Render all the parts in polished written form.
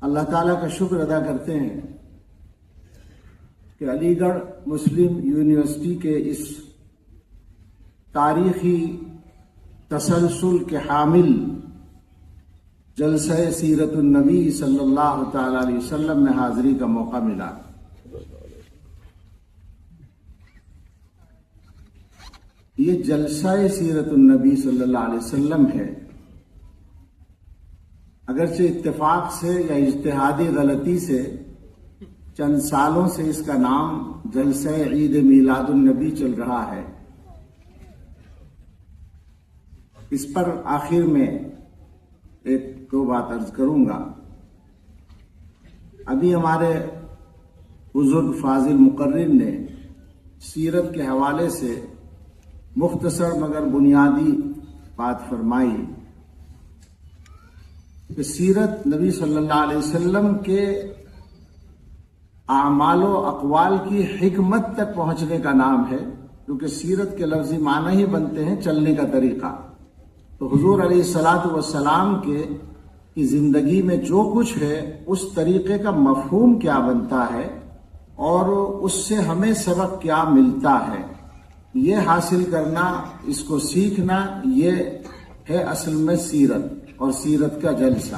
اللہ تعالیٰ کا شکر ادا کرتے ہیں کہ علی گڑھ مسلم یونیورسٹی کے اس تاریخی تسلسل کے حامل جلسہ سیرت النبی صلی اللہ تعالی علیہ وسلم میں حاضری کا موقع ملا۔ یہ جلسہ سیرت النبی صلی اللہ علیہ وسلم ہے، اگرچہ اتفاق سے یا اجتہادی غلطی سے چند سالوں سے اس کا نام جلسہ عید میلاد النبی چل رہا ہے۔ اس پر آخر میں ایک دو بات عرض کروں گا۔ ابھی ہمارے بزرگ فاضل مقرر نے سیرت کے حوالے سے مختصر مگر بنیادی بات فرمائی کہ سیرت نبی صلی اللہ علیہ وسلم کے اعمال و اقوال کی حکمت تک پہنچنے کا نام ہے، کیونکہ سیرت کے لفظی معنی ہی بنتے ہیں چلنے کا طریقہ۔ تو حضور علیہ الصلاۃ والسلام کی زندگی میں جو کچھ ہے اس طریقے کا مفہوم کیا بنتا ہے اور اس سے ہمیں سبق کیا ملتا ہے، یہ حاصل کرنا، اس کو سیکھنا، یہ ہے اصل میں سیرت اور سیرت کا جلسہ۔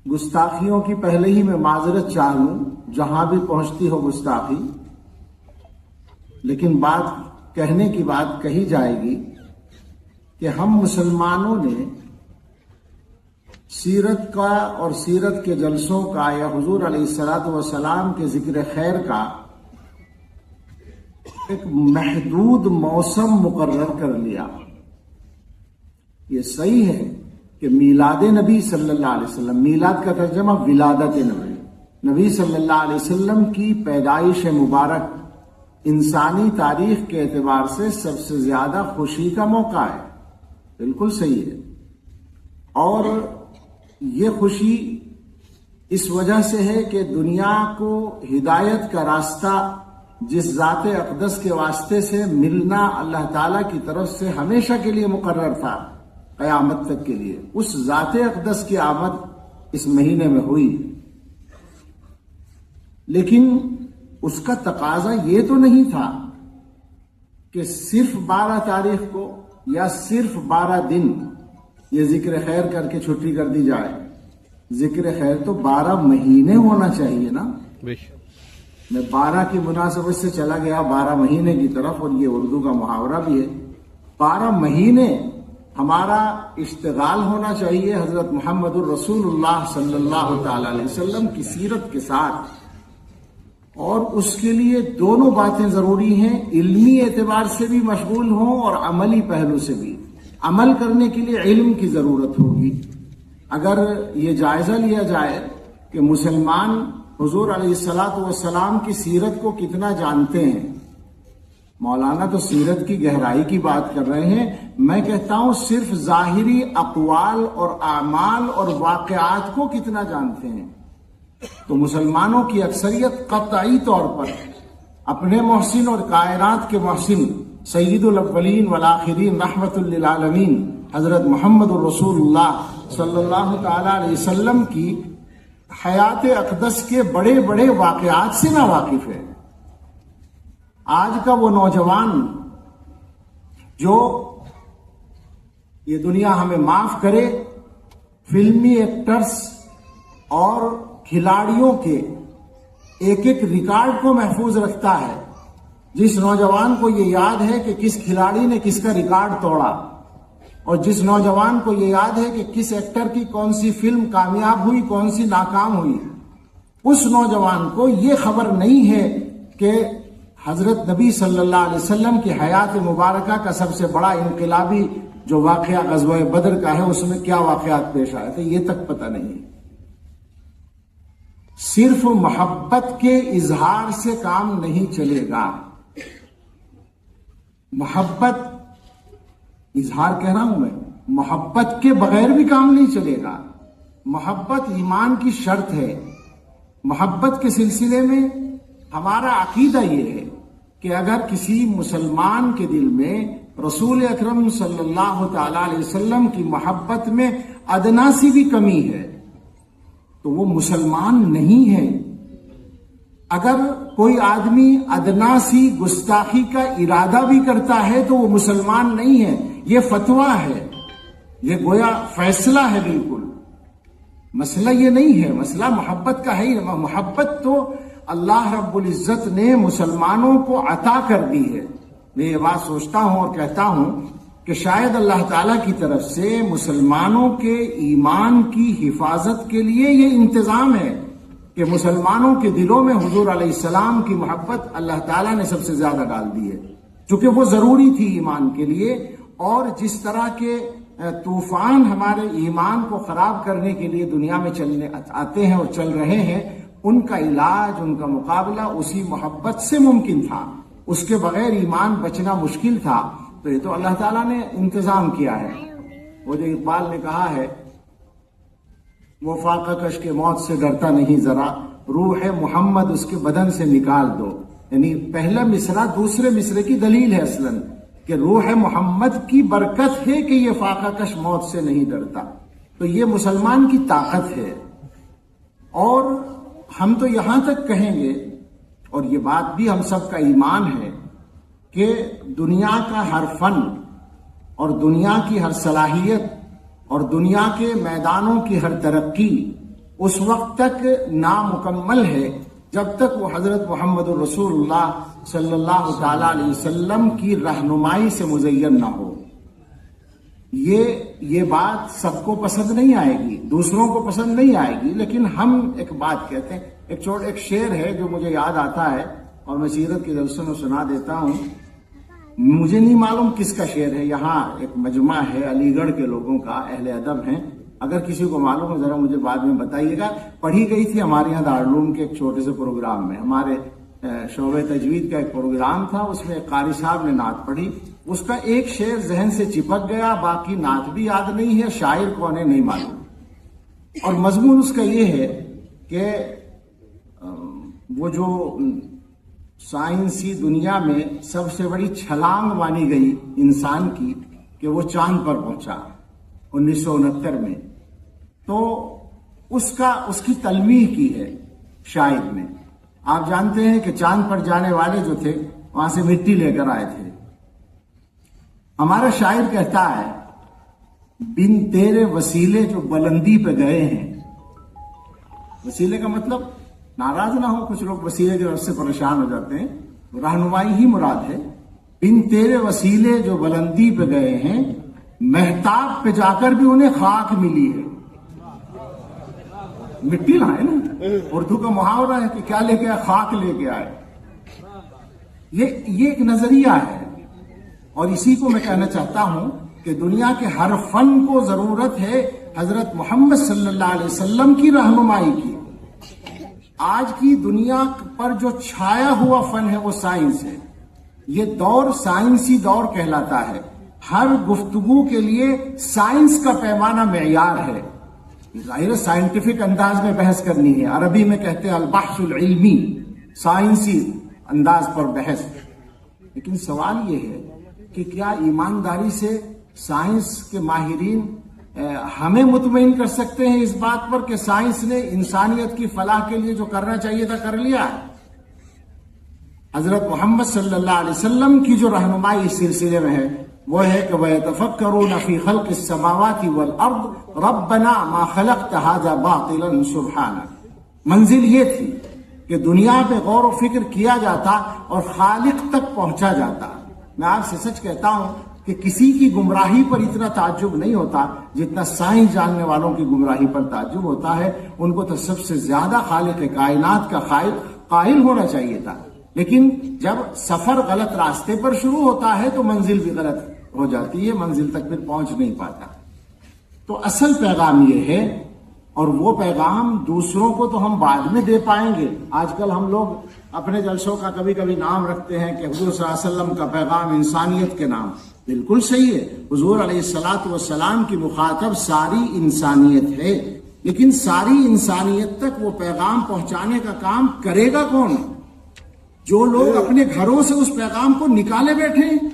گستاخیوں کی پہلے ہی میں معذرت چاہوں، جہاں بھی پہنچتی ہو گستاخی، لیکن بات کہنے کی بات کہی جائے گی کہ ہم مسلمانوں نے سیرت کا اور سیرت کے جلسوں کا یا حضور علیہ الصلاۃ والسلام کے ذکر خیر کا ایک محدود موسم مقرر کر لیا۔ یہ صحیح ہے کہ میلاد نبی صلی اللہ علیہ وسلم، میلاد کا ترجمہ ولادت نبی، نبی صلی اللہ علیہ وسلم کی پیدائش مبارک انسانی تاریخ کے اعتبار سے سب سے زیادہ خوشی کا موقع ہے، بالکل صحیح ہے۔ اور یہ خوشی اس وجہ سے ہے کہ دنیا کو ہدایت کا راستہ جس ذات اقدس کے واسطے سے ملنا اللہ تعالیٰ کی طرف سے ہمیشہ کے لیے مقرر تھا، قیامت تک کے لیے، اس ذات اقدس کی آمد اس مہینے میں ہوئی۔ لیکن اس کا تقاضا یہ تو نہیں تھا کہ صرف 12 تاریخ کو یا صرف 12 دن یہ ذکر خیر کر کے چھٹی کر دی جائے۔ ذکر خیر تو 12 مہینے ہونا چاہیے نا۔ میں 12 کی مناسبت سے چلا گیا 12 مہینے کی طرف، اور یہ اردو کا محاورہ بھی ہے۔ 12 مہینے ہمارا اشتغال ہونا چاہیے حضرت محمد الرسول اللہ صلی اللہ تعالی علیہ وسلم کی سیرت کے ساتھ، اور اس کے لیے دونوں باتیں ضروری ہیں، علمی اعتبار سے بھی مشغول ہوں اور عملی پہلو سے بھی۔ عمل کرنے کے لیے علم کی ضرورت ہوگی۔ اگر یہ جائزہ لیا جائے کہ مسلمان حضور علیہ الصلاۃ والسلام کی سیرت کو کتنا جانتے ہیں، مولانا تو سیرت کی گہرائی کی بات کر رہے ہیں، میں کہتا ہوں صرف ظاہری اقوال اور اعمال اور واقعات کو کتنا جانتے ہیں، تو مسلمانوں کی اکثریت قطعی طور پر اپنے محسن اور کائنات کے محسن سید الاولین والآخرین رحمت للعالمین حضرت محمد الرسول اللہ صلی اللہ تعالی علیہ وسلم کی حیات اقدس کے بڑے بڑے واقعات سے نا واقف ہے۔ آج کا وہ نوجوان جو، یہ دنیا ہمیں معاف کرے، فلمی ایکٹرز اور کھلاڑیوں کے ایک ایک ریکارڈ کو محفوظ رکھتا ہے، جس نوجوان کو یہ یاد ہے کہ کس کھلاڑی نے کس کا ریکارڈ توڑا، اور جس نوجوان کو یہ یاد ہے کہ کس ایکٹر کی کون سی فلم کامیاب ہوئی، کون سی ناکام ہوئی، اس نوجوان کو یہ خبر نہیں ہے کہ حضرت نبی صلی اللہ علیہ وسلم کی حیات مبارکہ کا سب سے بڑا انقلابی جو واقعہ غزوہ بدر کا ہے اس میں کیا واقعات پیش آئے تھے، یہ تک پتہ نہیں۔ صرف محبت کے اظہار سے کام نہیں چلے گا، محبت اظہار کہہ رہا ہوں میں، محبت کے بغیر بھی کام نہیں چلے گا۔ محبت ایمان کی شرط ہے۔ محبت کے سلسلے میں ہمارا عقیدہ یہ ہے کہ اگر کسی مسلمان کے دل میں رسول اکرم صلی اللہ تعالی علیہ وسلم کی محبت میں ادنا سی بھی کمی ہے تو وہ مسلمان نہیں ہے۔ اگر کوئی آدمی ادنا سی گستاخی کا ارادہ بھی کرتا ہے تو وہ مسلمان نہیں ہے۔ یہ فتویٰ ہے، یہ گویا فیصلہ ہے۔ بالکل مسئلہ یہ نہیں ہے، مسئلہ محبت کا ہے ہی۔ محبت تو اللہ رب العزت نے مسلمانوں کو عطا کر دی ہے۔ میں یہ بات سوچتا ہوں اور کہتا ہوں کہ شاید اللہ تعالیٰ کی طرف سے مسلمانوں کے ایمان کی حفاظت کے لیے یہ انتظام ہے کہ مسلمانوں کے دلوں میں حضور علیہ السلام کی محبت اللہ تعالیٰ نے سب سے زیادہ ڈال دی ہے، چونکہ وہ ضروری تھی ایمان کے لیے۔ اور جس طرح کے طوفان ہمارے ایمان کو خراب کرنے کے لیے دنیا میں چلنے آتے ہیں اور چل رہے ہیں، ان کا علاج، ان کا مقابلہ اسی محبت سے ممکن تھا۔ اس کے بغیر ایمان بچنا مشکل تھا۔ تو یہ تو اللہ تعالیٰ نے انتظام کیا ہے۔ وہ جو اقبال نے کہا ہے، وہ فاقہ کش کے موت سے ڈرتا نہیں ذرا، روح محمد اس کے بدن سے نکال دو۔ یعنی پہلا مصرع دوسرے مصرے کی دلیل ہے اصلاً کہ روح محمد کی برکت ہے کہ یہ فاقہ کش موت سے نہیں ڈرتا۔ تو یہ مسلمان کی طاقت ہے۔ اور ہم تو یہاں تک کہیں گے، اور یہ بات بھی ہم سب کا ایمان ہے، کہ دنیا کا ہر فن اور دنیا کی ہر صلاحیت اور دنیا کے میدانوں کی ہر ترقی اس وقت تک نامکمل ہے جب تک وہ حضرت محمد الرسول اللہ صلی اللہ تعالی علیہ وسلم کی رہنمائی سے مزین نہ ہو۔ یہ بات سب کو پسند نہیں آئے گی، دوسروں کو پسند نہیں آئے گی، لیکن ہم ایک بات کہتے ہیں۔ ایک شعر ہے جو مجھے یاد آتا ہے اور میں سیرت کے جلسوں میں سنا دیتا ہوں۔ مجھے نہیں معلوم کس کا شعر ہے، یہاں ایک مجمع ہے علی گڑھ کے لوگوں کا، اہل ادب ہیں، اگر کسی کو معلوم ہے ذرا مجھے بعد میں بتائیے گا۔ پڑھی گئی تھی ہمارے یہاں دارالعلوم کے ایک چھوٹے سے پروگرام میں، ہمارے شعبہ تجوید کا ایک پروگرام تھا، اس میں ایک قاری صاحب نے نعت پڑھی، اس کا ایک شعر ذہن سے چپک گیا، باقی نعت بھی یاد نہیں ہے، شاعر کون ہے نہیں معلوم۔ اور مضمون اس کا یہ ہے کہ وہ جو سائنسی دنیا میں سب سے بڑی چھلانگ مانی گئی انسان کی کہ وہ چاند پر پہنچا 1969 میں، تو اس کی تلمیح کی ہے شاعر نے۔ آپ جانتے ہیں کہ چاند پر جانے والے جو تھے وہاں سے مٹی لے کر آئے تھے۔ ہمارا شاعر کہتا ہے، بن تیرے وسیلے جو بلندی پہ گئے ہیں۔ وسیلے کا مطلب ناراض نہ ہو، کچھ لوگ وسیلے کی وجہ سے پریشان ہو جاتے ہیں، رہنمائی ہی مراد ہے۔ بن تیرے وسیلے جو بلندی پہ گئے ہیں، مہتاب پہ جا کر بھی انہیں خاک ملی ہے۔ مٹی لائے نا، اردو کا محاورہ ہے کہ کیا لے کے آئے، خاک لے کے آئے۔ یہ ایک نظریہ ہے، اور اسی کو میں کہنا چاہتا ہوں کہ دنیا کے ہر فن کو ضرورت ہے حضرت محمد صلی اللہ علیہ وسلم کی رہنمائی کی۔ آج کی دنیا پر جو چھایا ہوا فن ہے وہ سائنس ہے۔ یہ دور سائنسی دور کہلاتا ہے۔ ہر گفتگو کے لیے سائنس کا پیمانہ معیار ہے۔ ظاہر سائنٹیفک انداز میں بحث کرنی ہے، عربی میں کہتے ہیں البحث العلمی، سائنسی انداز پر بحث۔ لیکن سوال یہ ہے کہ کیا ایمانداری سے سائنس کے ماہرین ہمیں مطمئن کر سکتے ہیں اس بات پر کہ سائنس نے انسانیت کی فلاح کے لیے جو کرنا چاہیے تھا کر لیا ہے؟ حضرت محمد صلی اللہ علیہ وسلم کی جو رہنمائی اس سلسلے میں ہے وہ ہے کہ وَيَتَفَكَّرُونَ فِي خَلْقِ السَّمَاوَاتِ وَالْأَرْضِ رَبَّنَا مَا خَلَقْتَ هَذَا بَاطِلًا سُبْحَانَكَ۔ منزل یہ تھی کہ دنیا پہ غور و فکر کیا جاتا اور خالق تک پہنچا جاتا۔ میں آپ سے سچ کہتا ہوں کہ کسی کی گمراہی پر اتنا تعجب نہیں ہوتا جتنا سائنس جاننے والوں کی گمراہی پر تعجب ہوتا ہے۔ ان کو تو سب سے زیادہ خالق کائنات کا قائل ہونا چاہیے تھا، لیکن جب سفر غلط راستے پر شروع ہوتا ہے تو منزل بھی غلط ہو جاتی ہے، منزل تک پھر پہنچ نہیں پاتا۔ تو اصل پیغام یہ ہے، اور وہ پیغام دوسروں کو تو ہم بعد میں دے پائیں گے۔ آج کل ہم لوگ اپنے جلسوں کا کبھی کبھی نام رکھتے ہیں کہ حضور صلی اللہ علیہ وسلم کا پیغام انسانیت کے نام۔ بالکل صحیح ہے، حضور علیہ الصلاۃ والسلام کی مخاطب ساری انسانیت ہے، لیکن ساری انسانیت تک وہ پیغام پہنچانے کا کام کرے گا کون؟ جو لوگ اپنے گھروں سے اس پیغام کو نکالے بیٹھے ہیں۔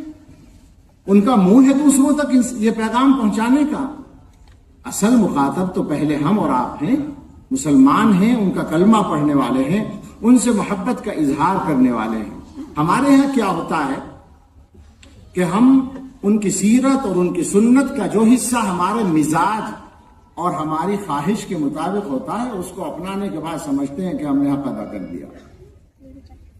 ان کا منہ ہے دوسروں تک یہ پیغام پہنچانے کا. اصل مخاطب تو پہلے ہم اور آپ ہیں، مسلمان ہیں، ان کا کلمہ پڑھنے والے ہیں، ان سے محبت کا اظہار کرنے والے ہیں. ہمارے ہاں کیا ہوتا ہے کہ ہم ان کی سیرت اور ان کی سنت کا جو حصہ ہمارے مزاج اور ہماری خواہش کے مطابق ہوتا ہے اس کو اپنانے کے بعد سمجھتے ہیں کہ ہم نے حق ادا کر دیا.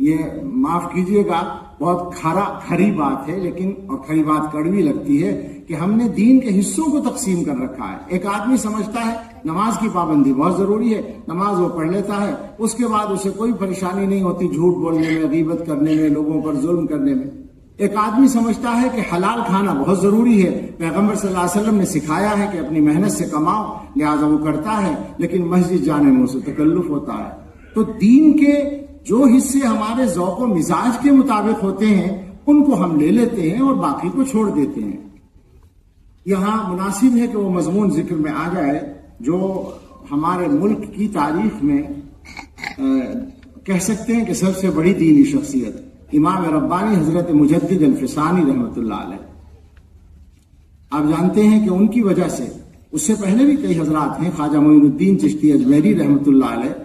یہ معاف کیجئے گا بہت کھری بات ہے، لیکن اور کھری بات کڑوی لگتی ہے کہ ہم نے دین کے حصوں کو تقسیم کر رکھا ہے. ایک آدمی سمجھتا ہے نماز کی پابندی بہت ضروری ہے، نماز وہ پڑھ لیتا ہے، اس کے بعد اسے کوئی پریشانی نہیں ہوتی جھوٹ بولنے میں، غیبت کرنے میں، لوگوں پر ظلم کرنے میں. ایک آدمی سمجھتا ہے کہ حلال کھانا بہت ضروری ہے، پیغمبر صلی اللہ علیہ وسلم نے سکھایا ہے کہ اپنی محنت سے کماؤ، لہٰذا وہ کرتا ہے، لیکن مسجد جانے میں اسے تکلف ہوتا ہے. تو دین کے جو حصے ہمارے ذوق و مزاج کے مطابق ہوتے ہیں ان کو ہم لے لیتے ہیں اور باقی کو چھوڑ دیتے ہیں. یہاں مناسب ہے کہ وہ مضمون ذکر میں آ جائے جو ہمارے ملک کی تاریخ میں کہہ سکتے ہیں کہ سب سے بڑی دینی شخصیت امام ربانی حضرت مجدد الفسانی رحمۃ اللہ علیہ. آپ جانتے ہیں کہ ان کی وجہ سے اس سے پہلے بھی کئی حضرات ہیں، خواجہ معین الدین چشتی اجمیری رحمۃ اللہ علیہ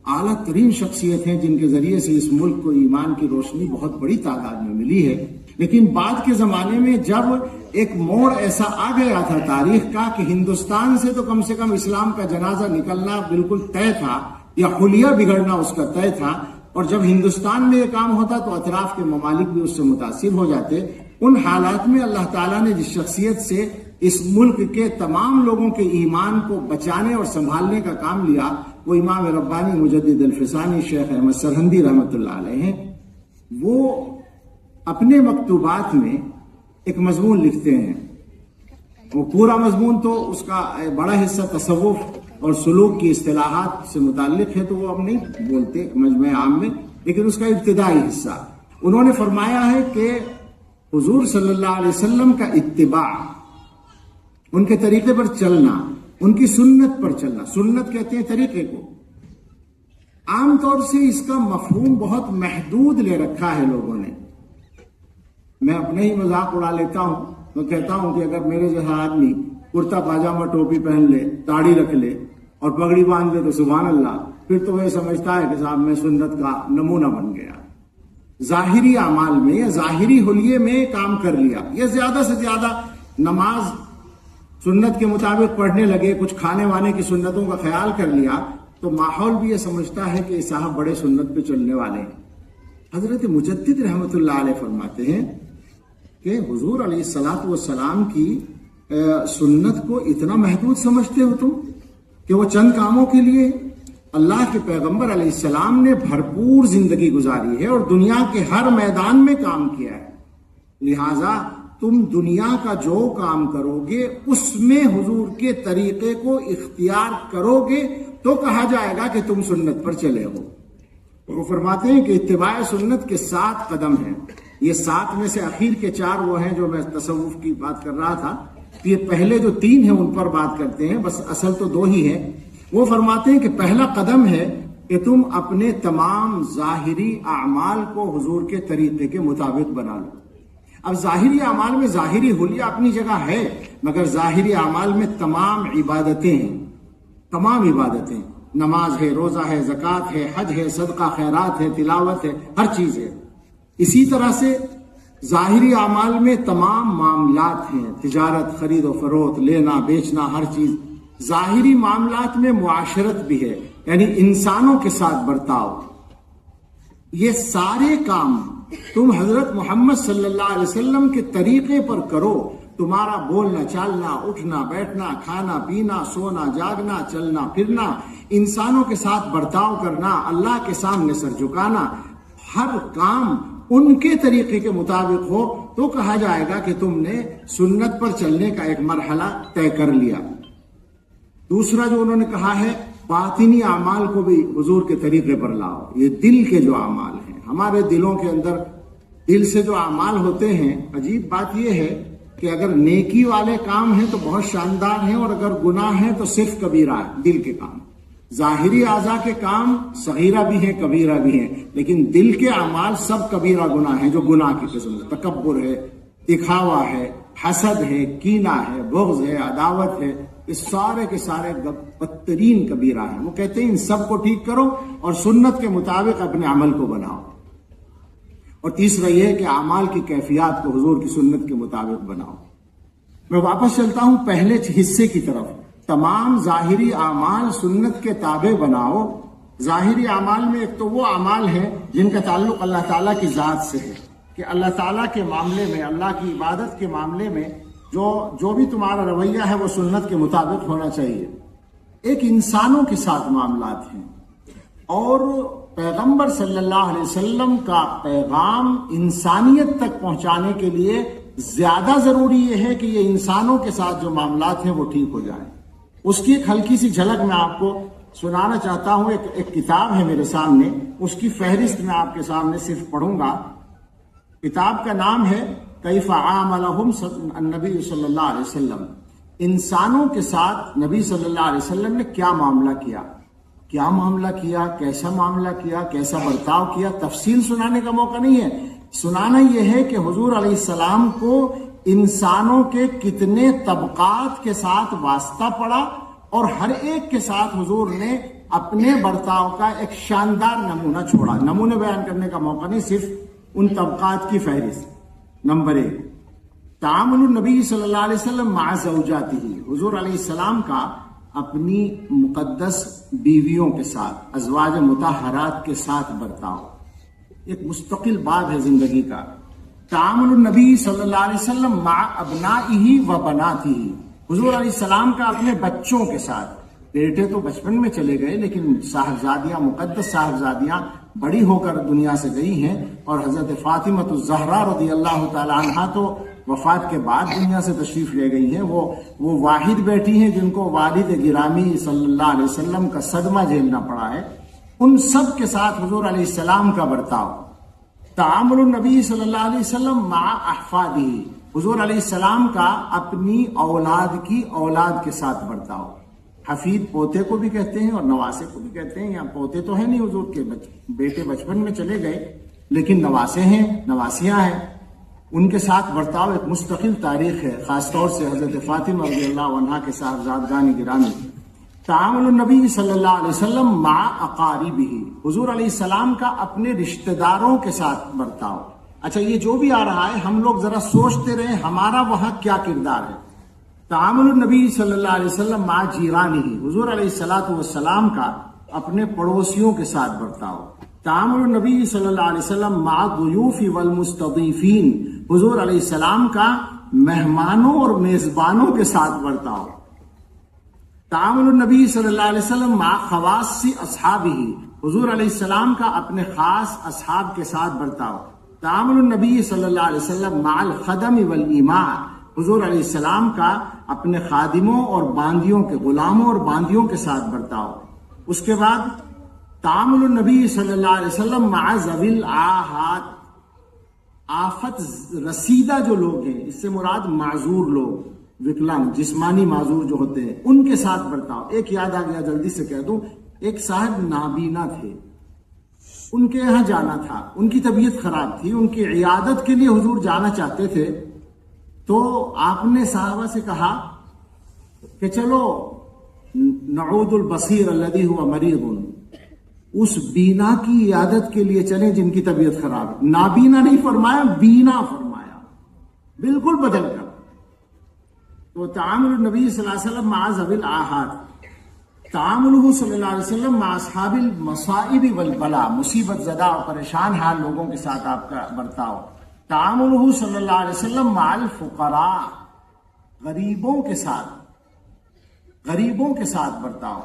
اعلیٰ ترین شخصیت ہیں جن کے ذریعے سے اس ملک کو ایمان کی روشنی بہت بڑی تعداد میں ملی ہے. لیکن بعد کے زمانے میں جب ایک موڑ ایسا آ گیا تھا تاریخ کا کہ ہندوستان سے تو کم سے کم اسلام کا جنازہ نکلنا بالکل طے تھا یا خلیہ بگڑنا اس کا طے تھا، اور جب ہندوستان میں یہ کام ہوتا تو اطراف کے ممالک بھی اس سے متاثر ہو جاتے. ان حالات میں اللہ تعالیٰ نے جس شخصیت سے اس ملک کے تمام لوگوں کے ایمان کو بچانے اور سنبھالنے کا کام لیا وہ امام ربانی مجدد الفسانی شیخ احمد سرہندی رحمۃ اللہ علیہ ہیں. وہ اپنے مکتوبات میں ایک مضمون لکھتے ہیں، وہ پورا مضمون تو اس کا بڑا حصہ تصوف اور سلوک کی اصطلاحات سے متعلق ہے تو وہ ہم نہیں بولتے مجمع عام میں، لیکن اس کا ابتدائی حصہ انہوں نے فرمایا ہے کہ حضور صلی اللہ علیہ وسلم کا اتباع، ان کے طریقے پر چلنا، ان کی سنت پر چلنا، سنت کہتے ہیں طریقے کو، عام طور سے اس کا مفہوم بہت محدود لے رکھا ہے لوگوں نے. میں اپنے ہی مذاق اڑا لیتا ہوں، میں کہتا ہوں کہ اگر میرے جیسا آدمی کرتا پاجامہ ٹوپی پہن لے، داڑھی رکھ لے اور پگڑی باندھ لے تو سبحان اللہ، پھر تو وہ سمجھتا ہے کہ صاحب میں سنت کا نمونہ بن گیا. ظاہری اعمال میں یا ظاہری حلیے میں کام کر لیا، یا زیادہ سے زیادہ نماز سنت کے مطابق پڑھنے لگے، کچھ کھانے وانے کی سنتوں کا خیال کر لیا تو ماحول بھی یہ سمجھتا ہے کہ صاحب بڑے سنت پہ چلنے والے ہیں. حضرت مجدد رحمۃ اللہ علیہ فرماتے ہیں کہ حضور علیہ الصلوۃ والسلام کی سنت کو اتنا محدود سمجھتے ہو تم کہ وہ چند کاموں کے لیے؟ اللہ کے پیغمبر علیہ السلام نے بھرپور زندگی گزاری ہے اور دنیا کے ہر میدان میں کام کیا ہے، لہذا تم دنیا کا جو کام کرو گے اس میں حضور کے طریقے کو اختیار کرو گے تو کہا جائے گا کہ تم سنت پر چلے ہو. وہ فرماتے ہیں کہ اتباع سنت کے 7 قدم ہیں. یہ 7 میں سے اخیر کے 4 وہ ہیں جو میں تصوف کی بات کر رہا تھا، یہ پہلے جو 3 ہیں ان پر بات کرتے ہیں، بس اصل تو 2 ہی ہیں. وہ فرماتے ہیں کہ پہلا قدم ہے کہ تم اپنے تمام ظاہری اعمال کو حضور کے طریقے کے مطابق بنا لو. اب ظاہری اعمال میں ظاہری حلیہ اپنی جگہ ہے، مگر ظاہری اعمال میں تمام عبادتیں ہیں، تمام عبادتیں، نماز ہے، روزہ ہے، زکوٰۃ ہے، حج ہے، صدقہ خیرات ہے، تلاوت ہے، ہر چیز ہے. اسی طرح سے ظاہری اعمال میں تمام معاملات ہیں، تجارت، خرید و فروخت، لینا بیچنا، ہر چیز. ظاہری معاملات میں معاشرت بھی ہے، یعنی انسانوں کے ساتھ برتاؤ. یہ سارے کام تم حضرت محمد صلی اللہ علیہ وسلم کے طریقے پر کرو. تمہارا بولنا چالنا، اٹھنا بیٹھنا، کھانا پینا، سونا جاگنا، چلنا پھرنا، انسانوں کے ساتھ برتاؤ کرنا، اللہ کے سامنے سر جھکانا، ہر کام ان کے طریقے کے مطابق ہو تو کہا جائے گا کہ تم نے سنت پر چلنے کا ایک مرحلہ طے کر لیا. دوسرا جو انہوں نے کہا ہے، باطنی اعمال کو بھی حضور کے طریقے پر لاؤ. یہ دل کے جو اعمال ہیں، ہمارے دلوں کے اندر دل سے جو اعمال ہوتے ہیں، عجیب بات یہ ہے کہ اگر نیکی والے کام ہیں تو بہت شاندار ہیں، اور اگر گناہ ہیں تو صرف کبیرہ ہے. دل کے کام، ظاہری اعضاء کے کام صغیرہ بھی ہیں کبیرہ بھی ہیں، لیکن دل کے اعمال سب کبیرہ گناہ ہیں جو گناہ کی قسم ہے. تکبر ہے، دکھاوا ہے، حسد ہے، کینہ ہے، بغض ہے، عداوت ہے، یہ سارے کے سارے بدترین کبیرہ ہیں۔ وہ کہتے ہیں ان سب کو ٹھیک کرو اور سنت کے مطابق اپنے عمل کو بناؤ۔ اور تیسرا یہ ہے کہ اعمال کی کیفیات کو حضور کی سنت کے مطابق بناؤ۔ میں واپس چلتا ہوں پہلے حصے کی طرف۔ تمام ظاہری اعمال سنت کے تابع بناؤ۔ ظاہری اعمال میں ایک تو وہ اعمال ہیں جن کا تعلق اللہ تعالیٰ کی ذات سے ہے، کہ اللہ تعالیٰ کے معاملے میں، اللہ کی عبادت کے معاملے میں جو بھی تمہارا رویہ ہے وہ سنت کے مطابق ہونا چاہیے۔ ایک انسانوں کے ساتھ معاملات ہیں، اور پیغمبر صلی اللہ علیہ وسلم کا پیغام انسانیت تک پہنچانے کے لیے زیادہ ضروری یہ ہے کہ یہ انسانوں کے ساتھ جو معاملات ہیں وہ ٹھیک ہو جائیں۔ اس کی ایک ہلکی سی جھلک میں آپ کو سنانا چاہتا ہوں۔ ایک کتاب ہے میرے سامنے، اس کی فہرست میں آپ کے سامنے صرف پڑھوں گا۔ کتاب کا نام ہے کیف عاملہم النبی صلی اللہ علیہ وسلم، انسانوں کے ساتھ نبی صلی اللہ علیہ وسلم نے کیا معاملہ کیا، کیا معاملہ کیا، کیسا معاملہ کیا، کیسا برتاؤ کیا۔ تفصیل سنانے کا موقع نہیں ہے، سنانا یہ ہے کہ حضور علیہ السلام کو انسانوں کے کتنے طبقات کے ساتھ واسطہ پڑا، اور ہر ایک کے ساتھ حضور نے اپنے برتاؤ کا ایک شاندار نمونہ چھوڑا۔ نمونے بیان کرنے کا موقع نہیں، صرف ان طبقات کی فہرست۔ نمبر 1، تعامل النبی صلی اللہ علیہ وسلم مع زوجاتہ، حضور علیہ السلام کا اپنی مقدس بیویوں کے ساتھ، ازواج مطہرات کے ساتھ برتاؤ، ایک مستقل باب ہے زندگی کا۔ تعامل النبی صلی اللہ علیہ وسلم مع ابنائہ و بناتہ، حضور علیہ السلام کا اپنے بچوں کے ساتھ، بیٹے تو بچپن میں چلے گئے لیکن صاحبزادیاں، مقدس صاحبزادیاں بڑی ہو کر دنیا سے گئی ہیں، اور حضرت فاطمہ الزہرا رضی اللہ تعالی عنہا تو وفات کے بعد دنیا سے تشریف لے گئی ہیں۔ وہ واحد بیٹی ہیں جن کو والد گرامی صلی اللہ علیہ وسلم کا صدمہ جھیلنا پڑا ہے۔ ان سب کے ساتھ حضور علیہ السلام کا برتاؤ۔ تعامل النبی صلی اللہ علیہ وسلم مع احفادہ، حضور علیہ السلام کا اپنی اولاد کی اولاد کے ساتھ برتاؤ۔ حفید پوتے کو بھی کہتے ہیں اور نواسے کو بھی کہتے ہیں۔ یہاں پوتے تو ہیں نہیں حضور کے، بیٹے بچپن میں چلے گئے، لیکن نواسے ہیں، نواسیاں ہیں، ان کے ساتھ برتاؤ ایک مستقل تاریخ ہے، خاص طور سے حضرت فاطمہ رضی اللہ عنہا کے صاحبزادگان گرامی۔ تعامل النبی صلی اللہ علیہ وسلم مع اقاربہ، حضور علیہ السلام کا اپنے رشتہ داروں کے ساتھ برتاؤ۔ اچھا، یہ جو بھی آ رہا ہے ہم لوگ ذرا سوچتے رہے ہمارا وہاں کیا کردار ہے۔ تعامل النبی صلی اللہ علیہ وسلم مع جیرانہ، حضور علیہ الصلوۃ والسلام کا اپنے پڑوسیوں کے ساتھ برتاؤ۔ تعامل النبی صلی اللہ علیہ وسلم مع الضیوف والمستضیفین، حضور علیہ السلام کا مہمانوں اور میزبانوں کے ساتھ برتاؤ۔ تعامل النبی صلی اللہ علیہ وسلم مع خواص اصحابہ، حضور علیہ السلام کا اپنے خاص اصحاب کے ساتھ برتاؤ۔ تعامل النبی صلی اللہ علیہ وسلم مع الخدم والاماء، حضور علیہ السلام کا اپنے خادموں اور باندیوں کے، غلاموں اور باندیوں کے ساتھ برتاؤ۔ اس کے بعد تعامل النبی صلی اللہ علیہ وسلم مع ذوی الآحات، آفت رسیدہ جو لوگ ہیں، اس سے مراد معذور لوگ، وکلانگ، جسمانی معذور جو ہوتے ہیں، ان کے ساتھ برتاؤ۔ ایک یاد آ گیا، جلدی سے کہہ دوں، ایک صاحب نابینا تھے، ان کے یہاں جانا تھا، ان کی طبیعت خراب تھی، ان کی عیادت کے لیے حضور جانا چاہتے تھے، تو آپ نے صحابہ سے کہا کہ چلو نعود البصیر الذی هو مریض، اس بینا کی عیادت کے لیے چلیں جن کی طبیعت خراب ہے۔ نابینا نہیں فرمایا، بینا فرمایا، بالکل بدل کر۔ تو تعامل النبی صلی اللہ علیہ وسلم مع ذوی الآحات، تعاملہ صلی اللہ علیہ وسلم مع اصحاب المصائب والبلاء، مصیبت زدہ اور پریشان حال لوگوں کے ساتھ آپ کا برتاؤ۔ تعاملہ صلی اللہ علیہ وسلم مع الفقراء، غریبوں کے ساتھ برتاؤ۔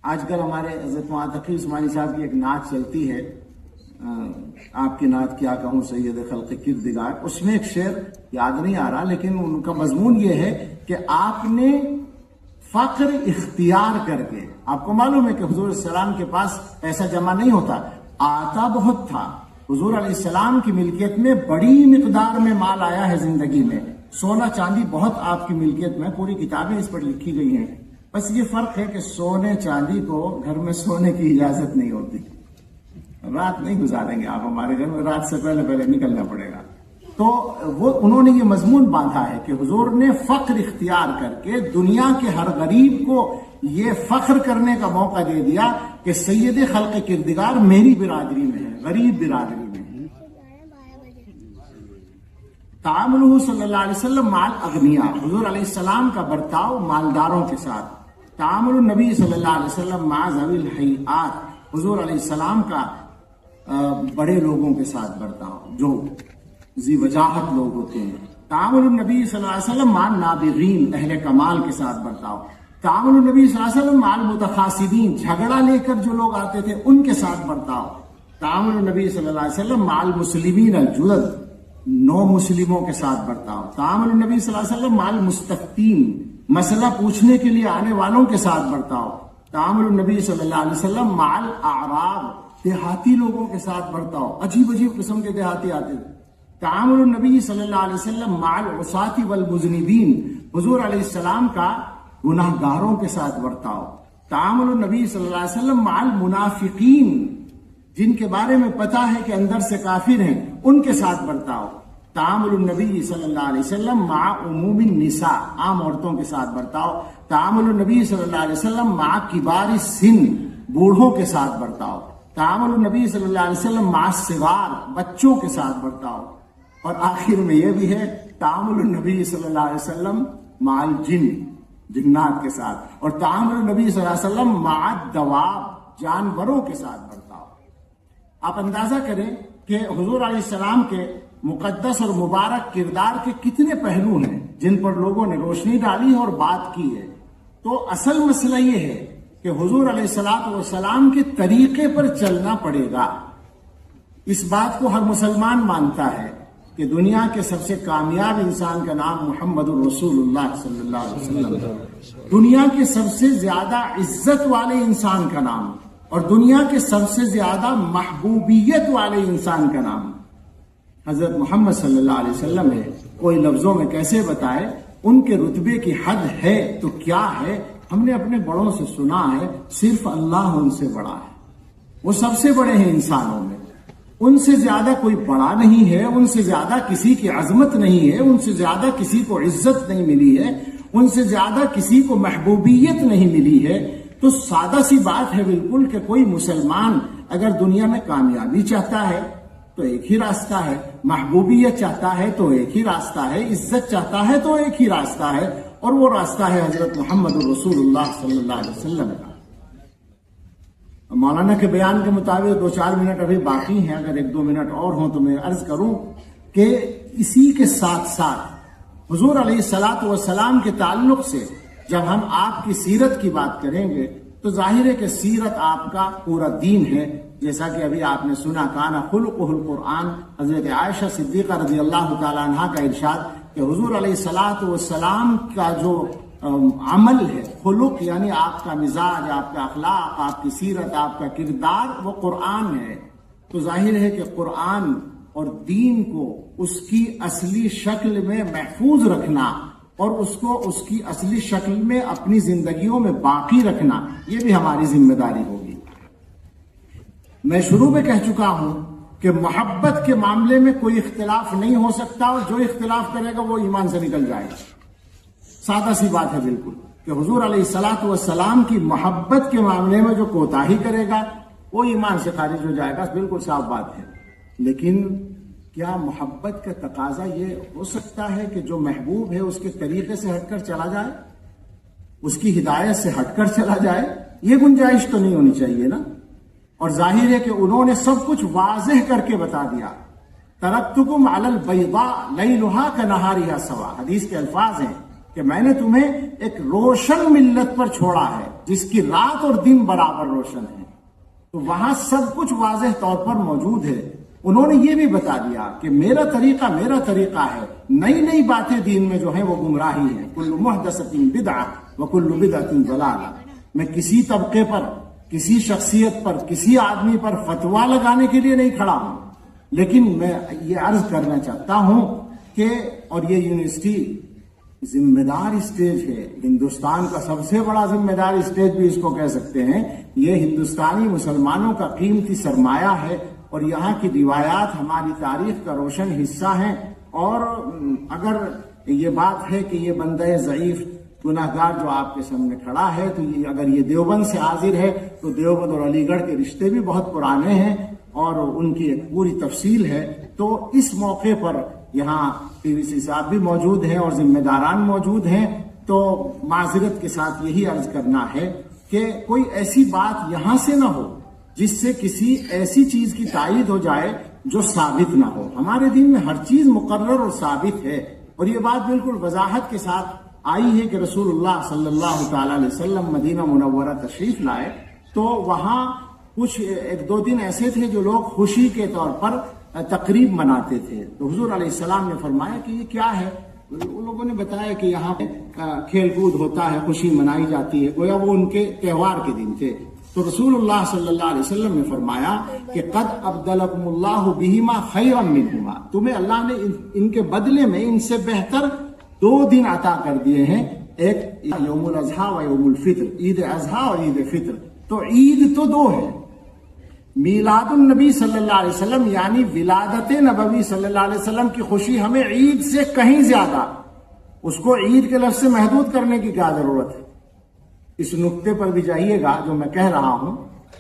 آج کل ہمارے حضرت مولانا تقی عثمانی صاحب کی ایک نعت چلتی ہے، آپ کی نعت کیا کہوں سید خلق کردگار، اس میں ایک شعر یاد نہیں آ رہا، لیکن ان کا مضمون یہ ہے کہ آپ نے فقر اختیار کر کے، آپ کو معلوم ہے کہ حضور علیہ السلام کے پاس پیسہ جمع نہیں ہوتا، آتا بہت تھا، حضور علیہ السلام کی ملکیت میں بڑی مقدار میں مال آیا ہے زندگی میں، سونا چاندی بہت آپ کی ملکیت میں، پوری کتابیں اس پر لکھی گئی ہیں، بس یہ فرق ہے کہ سونے چاندی کو گھر میں سونے کی اجازت نہیں ہوتی۔ رات نہیں گزاریں گے آپ ہمارے گھر میں، رات سے پہلے نکلنا پڑے گا۔ تو وہ انہوں نے یہ مضمون باندھا ہے کہ حضور نے فخر اختیار کر کے دنیا کے ہر غریب کو یہ فخر کرنے کا موقع دے دیا کہ سید خلق کردگار میری برادری میں ہے، غریب برادری میں ہے۔ تعاملہ صلی اللہ علیہ وسلم مع الاغنیاء، حضور علیہ السلام کا برتاؤ مالداروں کے ساتھ۔ تعامل النبی صلی اللہ علیہ وسلم مع ذوی الہیئات، حضور علیہ السلام کا بڑے لوگوں کے ساتھ برتاؤ جو ذی وجاہت لوگ ہوتے ہیں۔ تعامل النبی صلی اللہ علیہ وسلم مع النابغین، اہل کمال کے ساتھ برتاؤ۔ تعامل النبی صلی اللہ علیہ وسلم مع المتخاصمین، جھگڑا لے کر جو لوگ آتے تھے ان کے ساتھ برتاؤ۔ تعامل النبی صلی اللہ علیہ وسلم مع المسلمین الجدد، نو مسلموں کے ساتھ برتاؤ۔ تعامل النبی صلی اللہ علیہ وسلم مع المستفتین، مسئلہ پوچھنے کے لیے آنے والوں کے ساتھ برتاؤ۔ تعامل النبی صلی اللہ علیہ وسلم مع الاعراب، دیہاتی لوگوں کے ساتھ برتاؤ، عجیب عجیب قسم کے دیہاتی آتے تھے۔ تعامل النبی صلی اللہ علیہ وسلم مع العصاۃ والمذنبین، حضور علیہ السلام کا گناہ گاروں کے ساتھ برتاؤ۔ تعامل النبی صلی اللہ علیہ وسلم مع المنافقین، جن کے بارے میں پتا ہے کہ اندر سے کافر ہیں، ان کے ساتھ برتاؤ۔ تعامل النبی صلی اللہ علیہ وسلم مع عموم النساء، عام عورتوں کے ساتھ برتاؤ۔ تعامل النبی صلی اللہ علیہ وسلم مع کبار السن، بوڑھوں کے ساتھ برتاؤ۔ تعامل النبی صلی اللہ علیہ وسلم مع الصغار، بچوں کے ساتھ برتاؤ۔ اور آخر میں یہ بھی ہے تعامل النبی صلی اللہ علیہ وسلم مع الجن، جنات کے ساتھ۔ اور تعامل النبی صلی اللہ علیہ وسلم مع الدواب، جانوروں کے ساتھ برتاؤ۔ آپ اندازہ کریں کہ حضور علیہ السلام کے مقدس اور مبارک کردار کے کتنے پہلو ہیں جن پر لوگوں نے روشنی ڈالی اور بات کی ہے۔ تو اصل مسئلہ یہ ہے کہ حضور علیہ السلام کے طریقے پر چلنا پڑے گا۔ اس بات کو ہر مسلمان مانتا ہے کہ دنیا کے سب سے کامیاب انسان کا نام محمد الرسول اللہ صلی اللہ علیہ وسلم، دنیا کے سب سے زیادہ عزت والے انسان کا نام اور دنیا کے سب سے زیادہ محبوبیت والے انسان کا نام حضرت محمد صلی اللہ علیہ وسلم ہے۔ کوئی لفظوں میں کیسے بتائے، ان کے رتبے کی حد ہے تو کیا ہے؟ ہم نے اپنے بڑوں سے سنا ہے صرف اللہ ان سے بڑا ہے، وہ سب سے بڑے ہیں انسانوں میں، ان سے زیادہ کوئی بڑا نہیں ہے، ان سے زیادہ کسی کی عظمت نہیں ہے، ان سے زیادہ کسی کو عزت نہیں ملی ہے، ان سے زیادہ کسی کو محبوبیت نہیں ملی ہے۔ تو سادہ سی بات ہے بالکل کہ کوئی مسلمان اگر دنیا میں کامیابی چاہتا ہے تو ایک ہی راستہ ہے، محبوبیت چاہتا ہے تو ایک ہی راستہ ہے، عزت چاہتا ہے تو ایک ہی راستہ ہے، اور وہ راستہ ہے حضرت محمد الرسول اللہ صلی اللہ علیہ وسلم کا۔ مولانا کے بیان کے مطابق 2-4 منٹ ابھی باقی ہیں، اگر 1-2 منٹ اور ہوں تو میں عرض کروں کہ اسی کے ساتھ ساتھ حضور علیہ الصلاۃ والسلام کے تعلق سے جب ہم آپ کی سیرت کی بات کریں گے تو ظاہر ہے کہ سیرت آپ کا پورا دین ہے، جیسا کہ ابھی آپ نے سنا کان خلقہ القرآن، حضرت عائشہ صدیقہ رضی اللہ تعالیٰ عنہ کا ارشاد کہ حضور علیہ الصلاۃ والسلام کا جو عمل ہے، خلق یعنی آپ کا مزاج، آپ کا اخلاق، آپ کی سیرت، آپ کا کردار، وہ قرآن ہے۔ تو ظاہر ہے کہ قرآن اور دین کو اس کی اصلی شکل میں محفوظ رکھنا اور اس کو اس کی اصلی شکل میں اپنی زندگیوں میں باقی رکھنا، یہ بھی ہماری ذمہ داری ہوگی۔ میں شروع میں کہہ چکا ہوں کہ محبت کے معاملے میں کوئی اختلاف نہیں ہو سکتا، اور جو اختلاف کرے گا وہ ایمان سے نکل جائے گا۔ سادہ سی بات ہے بالکل کہ حضور علیہ الصلاۃ والسلام کی محبت کے معاملے میں جو کوتاہی کرے گا وہ ایمان سے خارج ہو جائے گا، بالکل صاف بات ہے۔ لیکن کیا محبت کا تقاضا یہ ہو سکتا ہے کہ جو محبوب ہے اس کے طریقے سے ہٹ کر چلا جائے، اس کی ہدایت سے ہٹ کر چلا جائے؟ یہ گنجائش تو نہیں ہونی چاہیے نا۔ اور ظاہر ہے کہ انہوں نے سب کچھ واضح کر کے بتا دیا۔ ترکتکم علی البیضاء لیلھا کنہارھا سوا، حدیث کے الفاظ ہیں کہ میں نے تمہیں ایک روشن ملت پر چھوڑا ہے جس کی رات اور دن برابر روشن ہے۔ تو وہاں سب کچھ واضح طور پر موجود ہے۔ انہوں نے یہ بھی بتا دیا کہ میرا طریقہ ہے، نئی نئی باتیں دین میں جو ہیں وہ گمراہی ہے۔ کل محدثۃ بدعہ وکل بدعۃ ضلالہ۔ میں کسی طبقے پر، کسی شخصیت پر، کسی آدمی پر فتویٰ لگانے کے لیے نہیں کھڑا ہوں، لیکن میں یہ عرض کرنا چاہتا ہوں کہ، اور یہ یونیورسٹی ذمہ دار اسٹیج ہے، ہندوستان کا سب سے بڑا ذمہ دار اسٹیج بھی اس کو کہہ سکتے ہیں، یہ ہندوستانی مسلمانوں کا قیمتی سرمایہ ہے، اور یہاں کی روایات ہماری تاریخ کا روشن حصہ ہیں۔ اور اگر یہ بات ہے کہ یہ بندہ ضعیف گناہگار جو آپ کے سامنے کھڑا ہے، تو اگر یہ دیوبند سے حاضر ہے تو دیوبند اور علی گڑھ کے رشتے بھی بہت پرانے ہیں اور ان کی ایک پوری تفصیل ہے. تو اس موقع پر یہاں پی وی سی صاحب بھی موجود ہیں اور ذمہ داران موجود ہیں، تو معذرت کے ساتھ یہی عرض کرنا ہے کہ کوئی ایسی بات یہاں سے نہ ہو جس سے کسی ایسی چیز کی تائید ہو جائے جو ثابت نہ ہو. ہمارے دین میں ہر چیز مقرر اور ثابت ہے، اور یہ بات بالکل وضاحت کے ساتھ آئی ہے کہ رسول اللہ صلی اللہ تعالی علیہ وسلم مدینہ منورہ تشریف لائے تو وہاں کچھ ایک دو دن ایسے تھے جو لوگ خوشی کے طور پر تقریب مناتے تھے. تو حضور علیہ السلام نے فرمایا کہ یہ کیا ہے؟ ان لوگوں نے بتایا کہ یہاں پہ کھیل کود ہوتا ہے، خوشی منائی جاتی ہے، گویا وہ ان کے تہوار کے دن تھے. تو رسول اللہ صلی اللہ علیہ وسلم نے فرمایا کہ قد ابدلکم اللہ بہما خیرا منہما، تمہیں اللہ نے ان کے بدلے میں ان سے بہتر 2 دن عطا کر دیے ہیں، ایک یوم الاضحیٰ و یوم الفطر، عید اضحیٰ اور عید فطر. تو عید تو 2 ہے، میلاد النبی صلی اللہ علیہ وسلم یعنی ولادت نبوی صلی اللہ علیہ وسلم کی خوشی ہمیں عید سے کہیں زیادہ، اس کو عید کے لفظ سے محدود کرنے کی کیا ضرورت ہے؟ اس نقطے پر بھی جائیے گا جو میں کہہ رہا ہوں،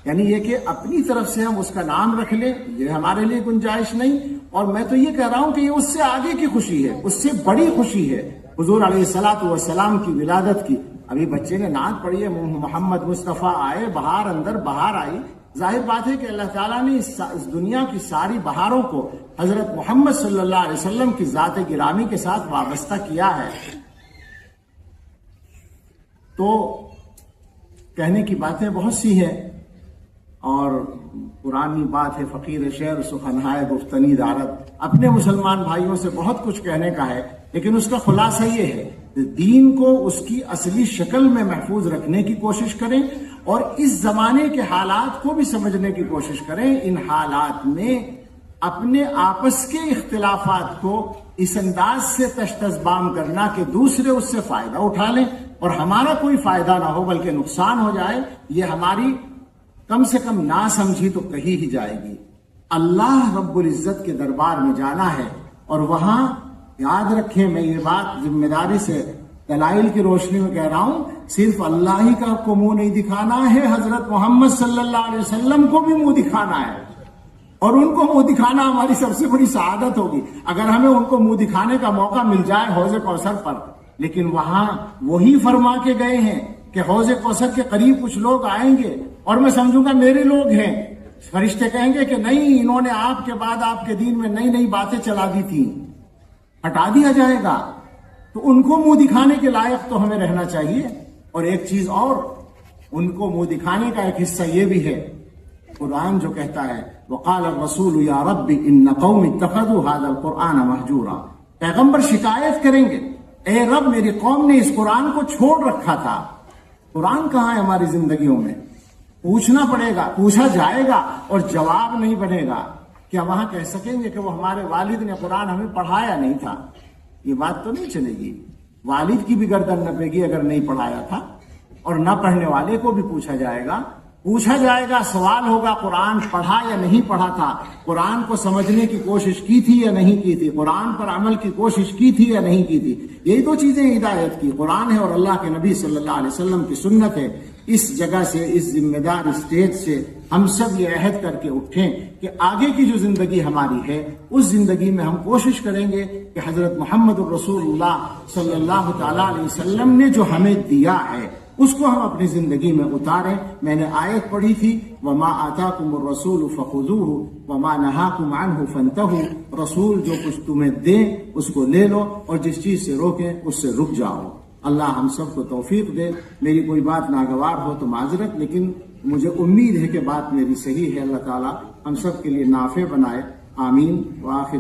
یعنی یہ کہ اپنی طرف سے ہم اس کا نام رکھ لیں، یہ ہمارے لیے گنجائش نہیں. اور میں تو یہ کہہ رہا ہوں کہ یہ اس سے آگے کی خوشی ہے، اس سے بڑی خوشی ہے حضور علیہ الصلوۃ والسلام کی ولادت کی. ابھی بچے نے نعت پڑھی ہے، محمد مصطفیٰ آئے بہار اندر بہار آئی. ظاہر بات ہے کہ اللہ تعالیٰ نے اس دنیا کی ساری بہاروں کو حضرت محمد صلی اللہ علیہ وسلم کی ذات گرامی کے ساتھ وابستہ کیا ہے. تو کہنے کی باتیں بہت سی ہیں، اور پرانی بات ہے فقیر شعر سخنہائے گفتنی دارت، اپنے مسلمان بھائیوں سے بہت کچھ کہنے کا ہے، لیکن اس کا خلاصہ یہ ہے کہ دین کو اس کی اصلی شکل میں محفوظ رکھنے کی کوشش کریں اور اس زمانے کے حالات کو بھی سمجھنے کی کوشش کریں. ان حالات میں اپنے آپس کے اختلافات کو اس انداز سے تشتزبام کرنا کہ دوسرے اس سے فائدہ اٹھا لیں اور ہمارا کوئی فائدہ نہ ہو بلکہ نقصان ہو جائے، یہ ہماری کم سے کم نہ سمجھی تو کہی ہی جائے گی. اللہ رب العزت کے دربار میں جانا ہے، اور وہاں یاد رکھیں، میں یہ بات ذمہ داری سے دلائل کی روشنی میں کہہ رہا ہوں، صرف اللہ ہی کا کو منہ نہیں دکھانا ہے، حضرت محمد صلی اللہ علیہ وسلم کو بھی منہ دکھانا ہے، اور ان کو منہ دکھانا ہماری سب سے بڑی سعادت ہوگی اگر ہمیں ان کو منہ دکھانے کا موقع مل جائے حوض کوثر پر. لیکن وہاں وہی فرما کے گئے ہیں کہ حوض کوثر کے قریب کچھ لوگ آئیں گے اور میں سمجھوں گا میرے لوگ ہیں. فرشتے کہیں گے کہ نہیں، انہوں نے آپ کے بعد آپ کے دین میں نئی نئی باتیں چلا دی تھی، ہٹا دیا جائے گا. تو ان کو منہ دکھانے کے لائق تو ہمیں رہنا چاہیے. اور ایک چیز اور، ان کو منہ دکھانے کا ایک حصہ یہ بھی ہے، قرآن جو کہتا ہے وقال الرسول یا رب ان قوم اتخذوا هذا القرآن مہجورا، پیغمبر شکایت کریں گے، اے رب میری قوم نے اس قرآن کو چھوڑ رکھا تھا. قرآن کہاں ہے ہماری زندگیوں میں؟ پوچھنا پڑے گا، پوچھا جائے گا اور جواب نہیں بنے گا. کیا وہاں کہہ سکیں گے کہ وہ ہمارے والد نے قرآن ہمیں پڑھایا نہیں تھا؟ یہ بات تو نہیں چلے گی. والد کی بھی گردن نپے گی اگر نہیں پڑھایا تھا، اور نہ پڑھنے والے کو بھی پوچھا جائے گا. سوال ہوگا قرآن پڑھا یا نہیں پڑھا تھا، قرآن کو سمجھنے کی کوشش کی تھی یا نہیں کی تھی، قرآن پر عمل کی کوشش کی تھی یا نہیں کی تھی. یہی دو چیزیں ہدایت کی، قرآن ہے اور اللہ کے نبی صلی اللہ علیہ وسلم کی سنت ہے. اس جگہ سے، اس ذمہ دار اسٹیج سے ہم سب یہ عہد کر کے اٹھیں کہ آگے کی جو زندگی ہماری ہے اس زندگی میں ہم کوشش کریں گے کہ حضرت محمد الرسول اللہ صلی اللہ تعالی علیہ وسلم نے جو ہمیں دیا ہے اس کو ہم اپنی زندگی میں اتاریں. میں نے آیت پڑھی تھی وَمَا آتَاكُمُ الرَّسُولُ فَخُذُوهُ وَمَا نَهَاكُمْ عَنْهُ فَانْتَهُوا، رسول جو کچھ تمہیں دے اس کو لے لو اور جس چیز سے روکیں اس سے رک جاؤ. اللہ ہم سب کو توفیق دے. میری کوئی بات ناگوار ہو تو معذرت، لیکن مجھے امید ہے کہ بات میری صحیح ہے. اللہ تعالی ہم سب کے لیے نافع بنائے. آمین. وآخر